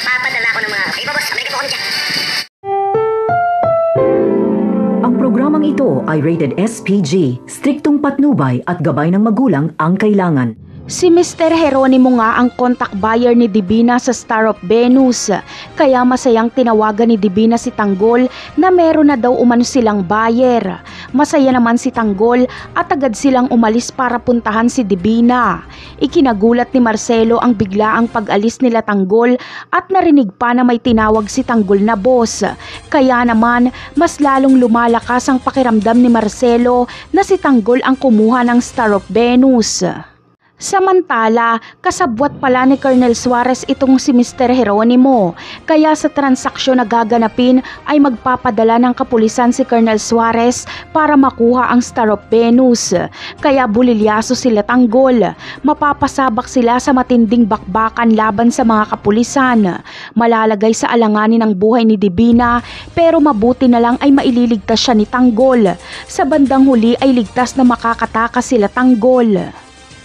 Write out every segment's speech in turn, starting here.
Magpapadala ako ng mga... Iba boss, Amerika po kami dyan. Ang programang ito ay rated SPG, striktong patnubay at gabay ng magulang ang kailangan. Si Mr. Jeronimo nga ang contact buyer ni Divina sa Star of Venus, kaya masayang tinawagan ni Divina si Tanggol na meron na daw umano silang buyer. Masaya naman si Tanggol at agad silang umalis para puntahan si Divina. Ikinagulat ni Marcelo ang biglaang pag-alis nila Tanggol at narinig pa na may tinawag si Tanggol na boss. Kaya naman mas lalong lumalakas ang pakiramdam ni Marcelo na si Tanggol ang kumuha ng Star of Venus. Samantala, kasabwat pala ni Colonel Suarez itong si Mr. Jeronimo, kaya sa transaksyon na gaganapin ay magpapadala ng kapulisan si Colonel Suarez para makuha ang Star of Venus. Kaya bulilyaso sila Tanggol, mapapasabak sila sa matinding bakbakan laban sa mga kapulisan. Malalagay sa alanganin ang buhay ni Divina, pero mabuti na lang ay maililigtas siya ni Tanggol. Sa bandang huli ay ligtas na makakatakas sila Tanggol.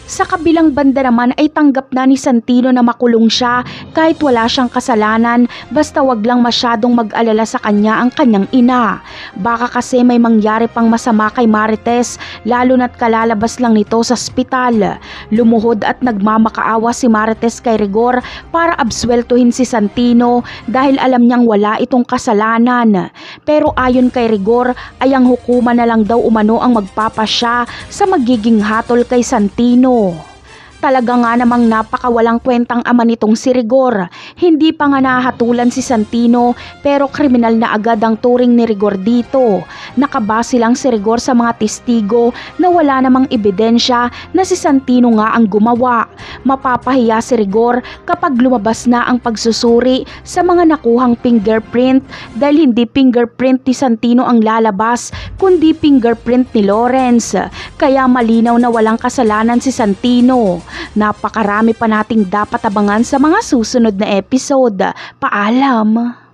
Sa kabilang banda naman ay tanggap na ni Santino na makulong siya kahit wala siyang kasalanan, basta wag lang masyadong mag-alala sa kanya ang kanyang ina. Baka kasi may mangyari pang masama kay Marites, lalo na't kalalabas lang nito sa ospital. Lumuhod at nagmamakaawa si Marites kay Rigor para absueltuhin si Santino dahil alam niyang wala itong kasalanan. Pero ayon kay Rigor ay ang hukuman na lang daw umano ang magpapasya sa magiging hatol kay Santino. Talaga nga namang napakawalang kwentang ama nitong si Rigor. Hindi pa nga nahatulan si Santino pero kriminal na agad ang turing ni Rigor dito. Nakabase lang si Rigor sa mga testigo na wala namang ebidensya na si Santino nga ang gumawa. Mapapahiya si Rigor kapag lumabas na ang pagsusuri sa mga nakuhang fingerprint dahil hindi fingerprint ni Santino ang lalabas kundi fingerprint ni Lawrence. Kaya malinaw na walang kasalanan si Santino. Napakarami pa nating dapat abangan sa mga susunod na episode. Paalam!